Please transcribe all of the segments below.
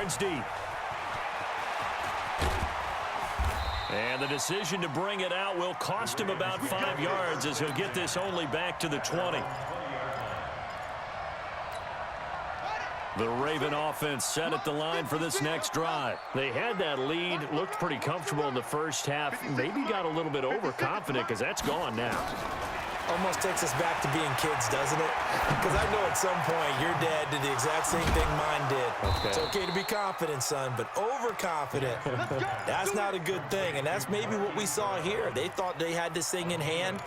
yards deep. And the decision to bring it out will cost him about 5 yards as he'll get this only back to the 20. The Raven offense set at the line for this next drive. They had that lead, looked pretty comfortable in the first half, maybe got a little bit overconfident because that's gone now. Almost takes us back to being kids, doesn't it? Because I know at some point your dad did the exact same thing mine did. Okay. It's okay to be confident, son, but overconfident, that's not a good thing. And that's maybe what we saw here. They thought they had this thing in hand,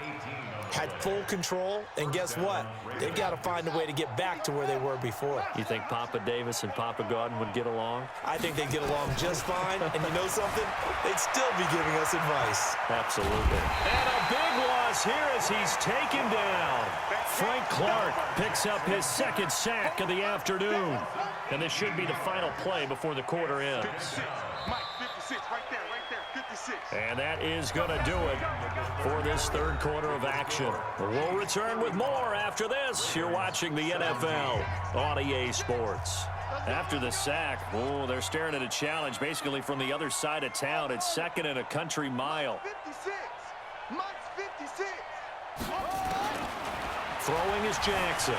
had full control, and guess what? They've got to find a way to get back to where they were before. You think Papa Davis and Papa Godwin would get along? I think they'd get along just fine. And you know something? They'd still be giving us advice. Absolutely. And a big loss here as he's taken down. Frank Clark picks up his second sack of the afternoon. And this should be the final play before the quarter ends. And that is going to do it for this third quarter of action. We'll return with more after this. You're watching the NFL on EA Sports. After the sack, they're staring at a challenge basically from the other side of town. It's second and a country mile. 56. Mike's 56. Throwing is Jackson.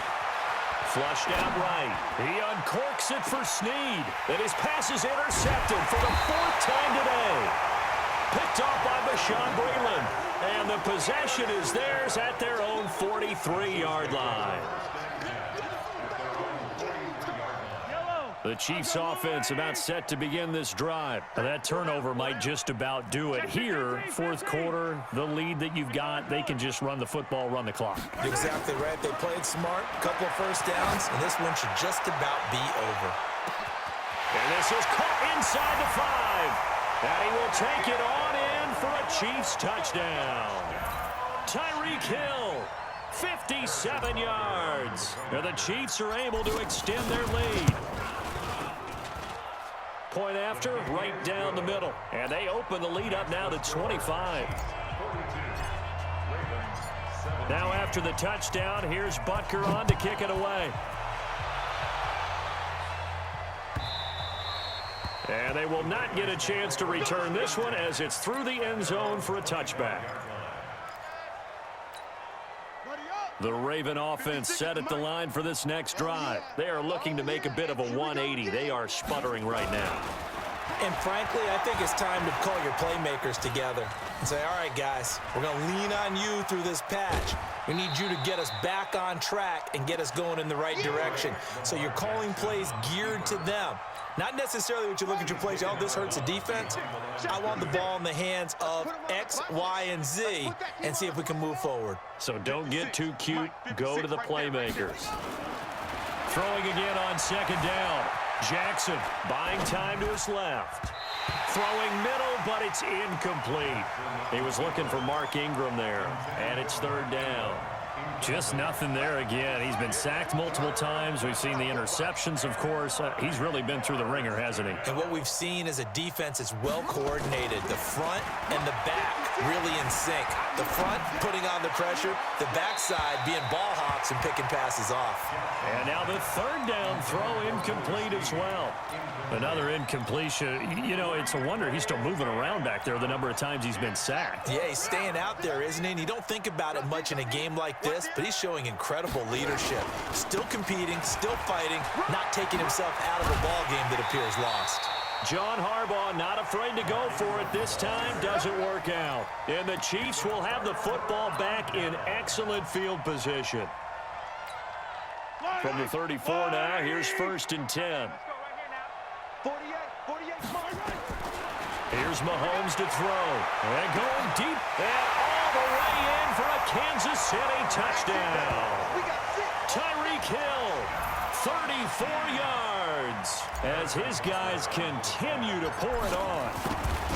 Flushed out right. He uncorks it for Snead. And his pass is intercepted for the fourth time today. Picked off by Bashawn Breeland. And the possession is theirs at their own 43-yard line. The Chiefs offense about set to begin this drive. That turnover might just about do it. Here, fourth quarter, the lead that you've got, they can just run the football, run the clock. Exactly right. They played smart, couple of first downs, and this one should just about be over. And this is caught inside the 5. And he will take it on in for a Chiefs touchdown. Tyreek Hill, 57 yards. And the Chiefs are able to extend their lead. Point after, right down the middle. And they open the lead up now to 25. Now after the touchdown, here's Butker on to kick it away. And they will not get a chance to return this one as it's through the end zone for a touchback. The Raven offense set at the line for this next drive. They are looking to make a bit of a 180. They are sputtering right now. And frankly, I think it's time to call your playmakers together and say, all right, guys, we're going to lean on you through this patch. We need you to get us back on track and get us going in the right direction. So you're calling plays geared to them. Not necessarily what you look at your plays, oh, this hurts the defense. I want the ball in the hands of X, Y, and Z and see if we can move forward. So don't get too cute. Go to the playmakers. Throwing again on second down. Jackson buying time to his left. Throwing middle, but it's incomplete. He was looking for Mark Ingram there, and it's third down. Just nothing there again. He's been sacked multiple times. We've seen the interceptions, of course. He's really been through the ringer, hasn't he? And what we've seen is a defense that's well coordinated. The front and the back really in sync. The front putting on the pressure, the backside being ball hawks and picking passes off. And now the third down throw incomplete as well. Another incompletion. You know, it's a wonder he's still moving around back there the number of times he's been sacked. Yeah, he's staying out there, isn't he? And you don't think about it much in a game like this, but he's showing incredible leadership. Still competing, still fighting, not taking himself out of a ball game that appears lost. John Harbaugh not afraid to go for it this time. Doesn't work out. And the Chiefs will have the football back in excellent field position. From the 34 now, here's first and 10. 48, Here's Mahomes to throw. And going deep and all the way in for a Kansas City touchdown. Tyreek Hill, 34 yards, as his guys continue to pour it on.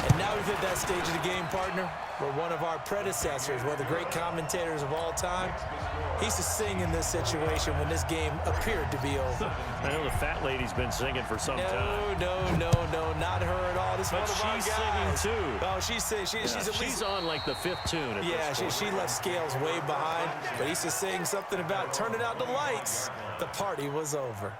And now we've hit that stage of the game, partner, where one of our predecessors, one of the great commentators of all time, he used to sing in this situation when this game appeared to be over. I know the fat lady's been singing for some time. No, not her at all. This but one of our guys. Singing too. Oh, she's singing. She's on like the fifth tune. She left Scales way behind, but he used to sing something about turning out the lights. The party was over.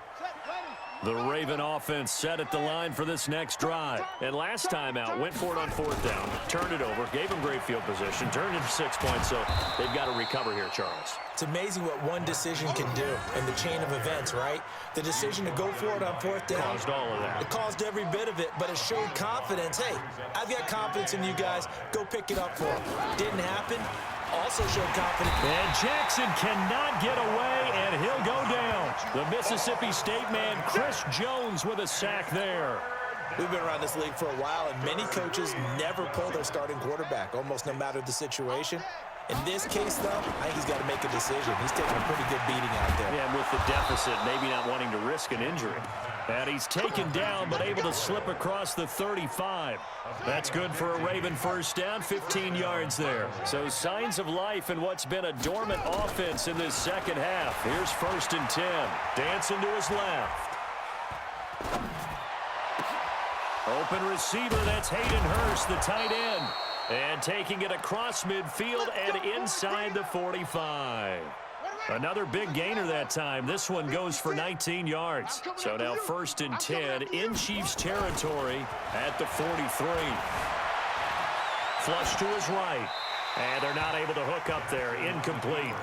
The Raven offense set at the line for this next drive. And last time out, went for it on 4th down, turned it over, gave them great field position, turned it for 6 points, so they've got to recover here, Charles. It's amazing what one decision can do in the chain of events, right? The decision to go for it on 4th down. Caused all of that. It caused every bit of it, but it showed confidence. Hey, I've got confidence in you guys. Go pick it up for them. Didn't happen. Also showed confidence. And Jackson cannot get away, and he'll go down. The Mississippi State man, Chris Jones, with a sack there. We've been around this league for a while, and many coaches never pull their starting quarterback, almost no matter the situation. In this case, though, I think he's got to make a decision. He's taking a pretty good beating out there. Yeah, and with the deficit, maybe not wanting to risk an injury. And he's taken down, but able to slip across the 35. That's good for a Raven first down, 15 yards there. So signs of life in what's been a dormant offense in this second half. Here's 1st and 10. Dancing to his left. Open receiver, that's Hayden Hurst, the tight end. And taking it across midfield and inside the 45. Another big gainer that time. This one goes for 19 yards. So now 1st and 10 in Chiefs territory at the 43. Flush to his right. And they're not able to hook up there. Incomplete.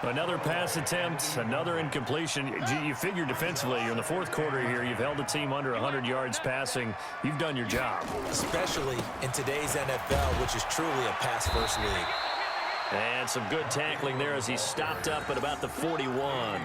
Another pass attempt, another incompletion. You figure defensively, you're in the 4th quarter here, you've held the team under 100 yards passing. You've done your job. Especially in today's NFL, which is truly a pass-first league. And some good tackling there as he stopped up at about the 41.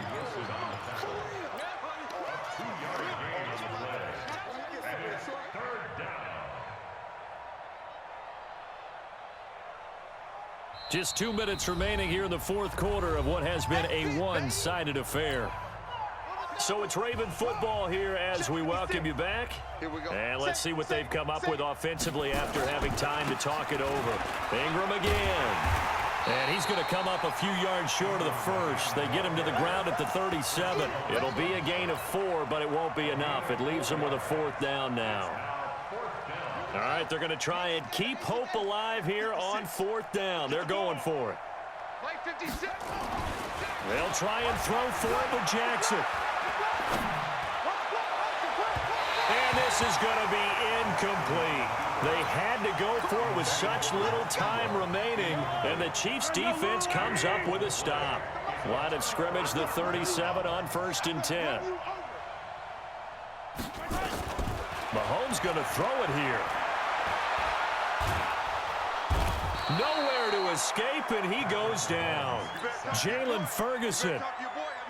Just 2 minutes remaining here in the 4th quarter of what has been a one-sided affair. So it's Raven football here as we welcome you back. And let's see what they've come up with offensively after having time to talk it over. Ingram again. And he's going to come up a few yards short of the first. They get him to the ground at the 37. It'll be a gain of 4, but it won't be enough. It leaves them with a 4th down now. All right, they're going to try and keep hope alive here on 4th down. They're going for it. They'll try and throw for it with Jackson. And this is going to be incomplete. They had to go for it with such little time remaining, and the Chiefs defense comes up with a stop. Line of scrimmage, the 37 on 1st and 10. Mahomes going to throw it here. Nowhere to escape, and he goes down. Jalen Ferguson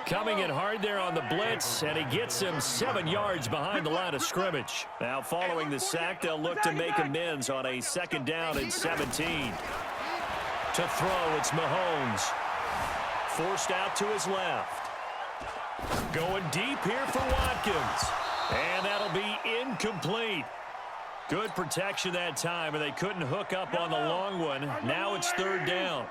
coming in hard there on the blitz, and he gets him 7 yards behind the line of scrimmage. Now following the sack, they'll look to make amends on a 2nd down and 17. To throw, it's Mahomes. Forced out to his left. Going deep here for Watkins. And that'll be incomplete. Good protection that time, and they couldn't hook up on the long one. Now it's 3rd down.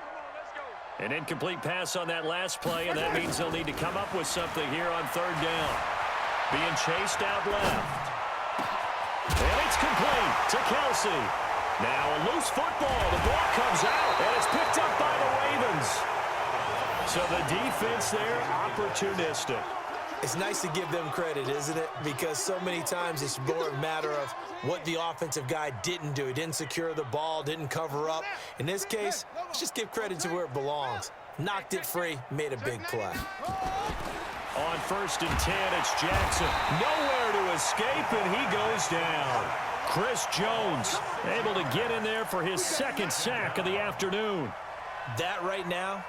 An incomplete pass on that last play, and that means they'll need to come up with something here on 3rd down. Being chased out left. And it's complete to Kelsey. Now a loose football. The ball comes out, and it's picked up by the Ravens. So the defense there, opportunistic. It's nice to give them credit, isn't it? Because so many times it's more a matter of what the offensive guy didn't do. He didn't secure the ball, didn't cover up. In this case, let's just give credit to where it belongs. Knocked it free, made a big play. On 1st and 10, it's Jackson. Nowhere to escape, and he goes down. Chris Jones able to get in there for his 2nd sack of the afternoon. That right now,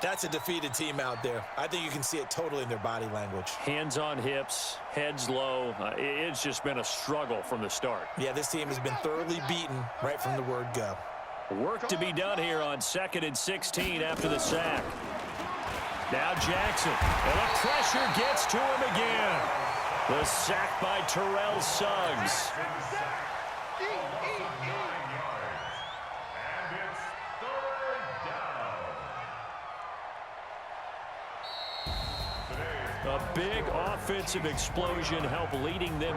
that's a defeated team out there. I think you can see it totally in their body language. Hands on hips, heads low. It's just been a struggle from the start. Yeah, this team has been thoroughly beaten right from the word go. Work to be done here on 2nd and 16 after the sack. Now Jackson, and the pressure gets to him again. The sack by Terrell Suggs. A big offensive explosion helped leading them